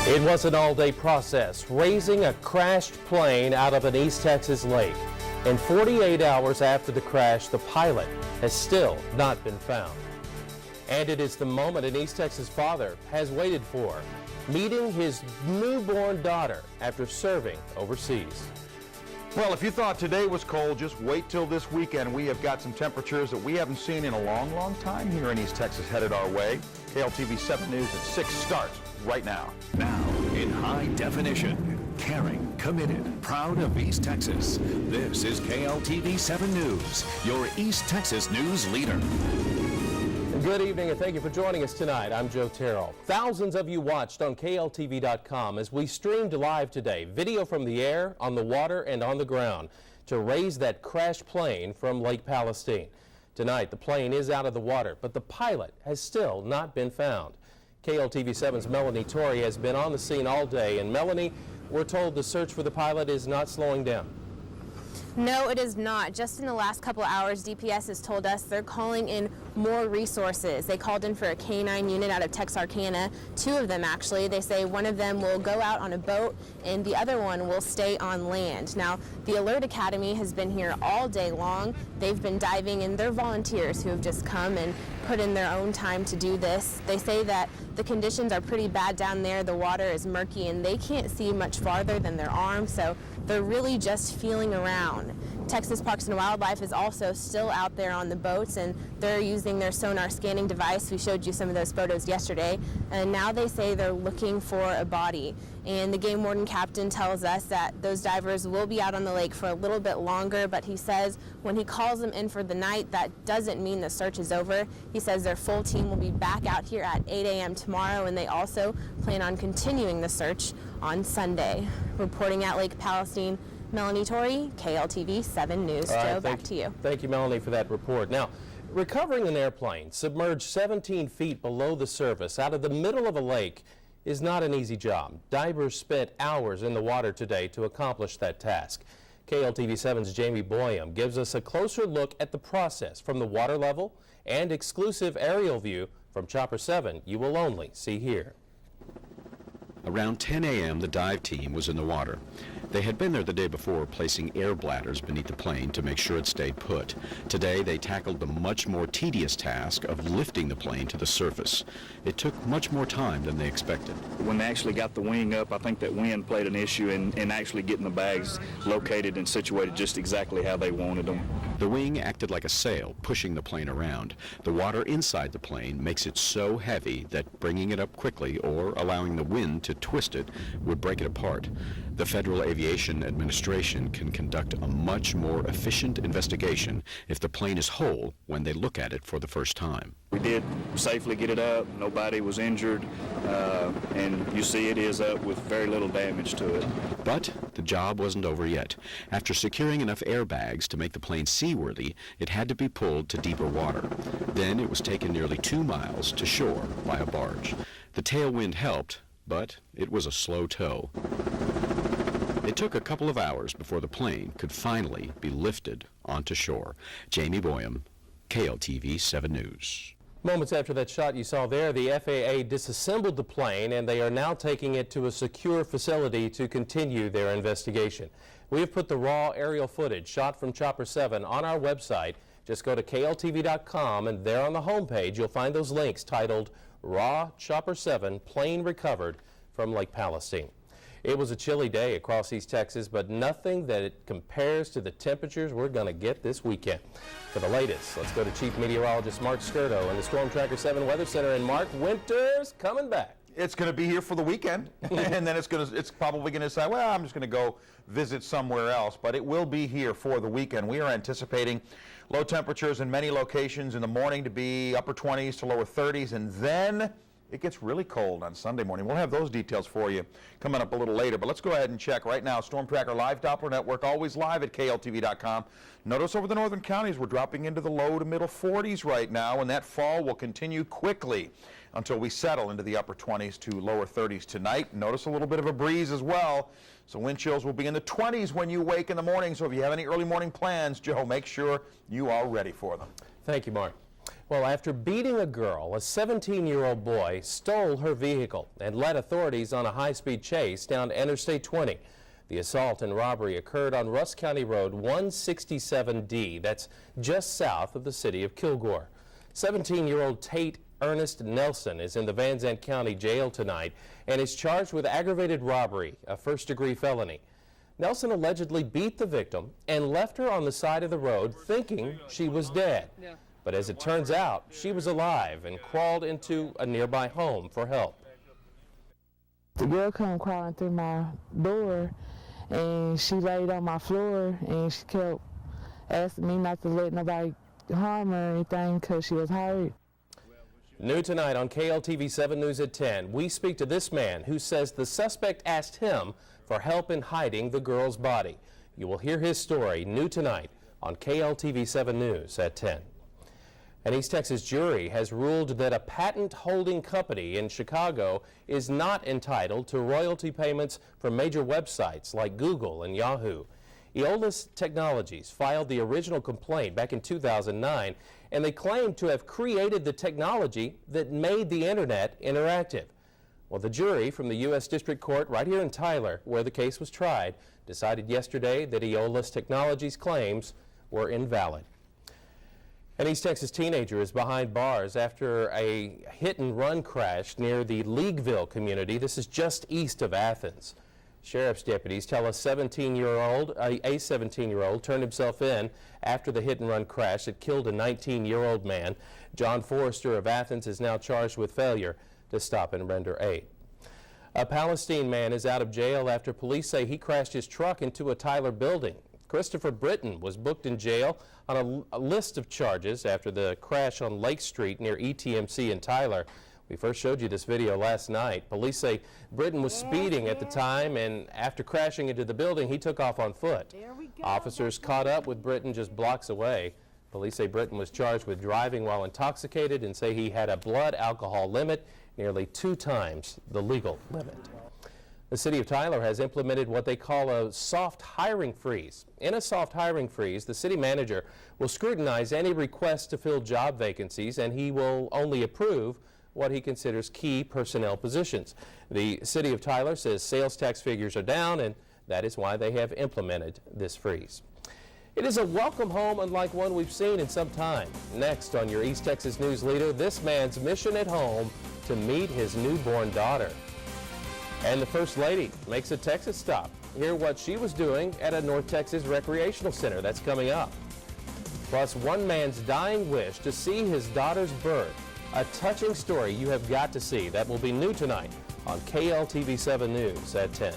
It was an all-day process, raising a crashed plane out of an East Texas lake. And 48 hours after the crash, the pilot has still not been found. And it is the moment an East Texas father has waited for, meeting his newborn daughter after serving overseas. Well, if you thought today was cold, just wait till this weekend. We have got some temperatures that we haven't seen in a long, long time here in East Texas headed our way. KLTV 7 News at 6 starts right now. Now, in high definition, caring, committed, proud of East Texas. This is KLTV 7 News, your East Texas news leader. Good evening and thank you for joining us tonight. I'm Joe Terrell. Thousands of you watched on KLTV.com as we streamed live today, video from the air, on the water, and on the ground to raise that crashed plane from Lake Palestine. Tonight, the plane is out of the water, but the pilot has still not been found. KLTV 7's Melanie Torrey has been on the scene all day, and Melanie, we're told the search for the pilot is not slowing down. No, it is not. Just in the last couple of hours, DPS has told us they're calling in more resources. They called in for a K-9 unit out of Texarkana, 2 of them actually. They say one of them will go out on a boat and the other one will stay on land. Now, the Alert Academy has been here all day long. They've been diving, and they're volunteers who have just come and put in their own time to do this. They say that the conditions are pretty bad down there. The water is murky and they can't see much farther than their arm, so they're really just feeling around. Texas Parks and Wildlife is also still out there on the boats, and they're using their sonar scanning device. We showed you some of those photos yesterday, and now they say they're looking for a body. And the game warden captain tells us that those divers will be out on the lake for a little bit longer, but he says when he calls them in for the night, that doesn't mean the search is over. He says their full team will be back out here at 8 a.m. tomorrow, and they also plan on continuing the search on Sunday. Reporting at Lake Palestine, Melanie Torrey, KLTV 7 News. Joe, back to you. Thank you, Melanie, for that report. Now, recovering an airplane submerged 17 feet below the surface out of the middle of a lake is not an easy job. Divers spent hours in the water today to accomplish that task. KLTV 7's Jamie Boyum gives us a closer look at the process from the water level and exclusive aerial view from Chopper 7 you will only see here. Around 10 a.m., the dive team was in the water. They had been there the day before, placing air bladders beneath the plane to make sure it stayed put. Today, they tackled the much more tedious task of lifting the plane to the surface. It took much more time than they expected. When they actually got the wing up, I think that wind played an issue in actually getting the bags located and situated just exactly how they wanted them. The wing acted like a sail, pushing the plane around. The water inside the plane makes it so heavy that bringing it up quickly or allowing the wind to twist it would break it apart. The Federal Aviation Administration can conduct a much more efficient investigation if the plane is whole when they look at it for the first time. We did safely get it up. Nobody was injured, and you see it is up with very little damage to it. But the job wasn't over yet. After securing enough airbags to make the plane seaworthy, it had to be pulled to deeper water. Then it was taken nearly 2 miles to shore by a barge. The tailwind helped, but it was a slow tow. It took a couple of hours before the plane could finally be lifted onto shore. Jamie Boyum, KLTV 7 News. Moments after that shot you saw there, the FAA disassembled the plane, and they are now taking it to a secure facility to continue their investigation. We have put the raw aerial footage shot from Chopper 7 on our website. Just go to KLTV.com, and there on the homepage you'll find those links titled Raw Chopper 7 Plane Recovered from Lake Palestine. It was a chilly day across East Texas, but nothing that it compares to the temperatures we're going to get this weekend. For the latest, let's go to Chief Meteorologist Mark Skirdo in the Storm Tracker 7 Weather Center. And Mark, winter's coming back. It's going to be here for the weekend, and then it's probably going to say, well, I'm just going to go visit somewhere else, but it will be here for the weekend. We are anticipating low temperatures in many locations in the morning to be upper 20s to lower 30s, and then it gets really cold on Sunday morning. We'll have those details for you coming up a little later, but let's go ahead and check right now. Storm Tracker Live Doppler Network, always live at KLTV.com. Notice over the northern counties, we're dropping into the low to middle 40s right now, and that fall will continue quickly until we settle into the upper 20s to lower 30s tonight. Notice a little bit of a breeze as well, so wind chills will be in the 20s when you wake in the morning. So if you have any early morning plans, Joe, make sure you are ready for them. Thank you, Mark. Well, after beating a girl, a 17-year-old boy stole her vehicle and led authorities on a high-speed chase down Interstate 20. The assault and robbery occurred on Russ County Road 167D. That's just south of the city of Kilgore. 17-year-old Tate Ernest Nelson is in the Van Zandt County Jail tonight and is charged with aggravated robbery, a first-degree felony. Nelson allegedly beat the victim and left her on the side of the road thinking she was dead. But as it turns out, she was alive and crawled into a nearby home for help. The girl come crawling through my door, and she laid on my floor, and she kept asking me not to let nobody harm her or anything because she was hurt. New tonight on KLTV 7 News at 10, we speak to this man who says the suspect asked him for help in hiding the girl's body. You will hear his story new tonight on KLTV 7 News at 10. An East Texas jury has ruled that a patent-holding company in Chicago is not entitled to royalty payments from major websites like Google and Yahoo. Eolus Technologies filed the original complaint back in 2009, and they claim to have created the technology that made the internet interactive. Well, the jury from the U.S. District Court right here in Tyler, where the case was tried, decided yesterday that Eolus Technologies' claims were invalid. An East Texas teenager is behind bars after a hit-and-run crash near the Leagueville community. This is just east of Athens. Sheriff's deputies tell us a 17-year-old turned himself in after the hit-and-run crash that killed a 19-year-old man. John Forrester of Athens is now charged with failure to stop and render aid. A Palestine man is out of jail after police say he crashed his truck into a Tyler building. Christopher Britton was booked in jail on a list of charges after the crash on Lake Street near ETMC in Tyler. We first showed you this video last night. Police say Britton was speeding at the time, and after crashing into the building, he took off on foot. Officers caught up with Britton just blocks away. Police say Britton was charged with driving while intoxicated and say he had a blood alcohol limit nearly 2 times the legal limit. The city of Tyler has implemented what they call a soft hiring freeze. In a soft hiring freeze, the city manager will scrutinize any requests to fill job vacancies, and he will only approve what he considers key personnel positions. The city of Tyler says sales tax figures are down, and that is why they have implemented this freeze. It is a welcome home unlike one we've seen in some time. Next on your East Texas News Leader, this man's mission at home to meet his newborn daughter. And the First Lady makes a Texas stop. Hear what she was doing at a North Texas recreational center. That's coming up. Plus, one man's dying wish to see his daughter's birth. A touching story you have got to see. That will be new tonight on KLTV 7 News at 10.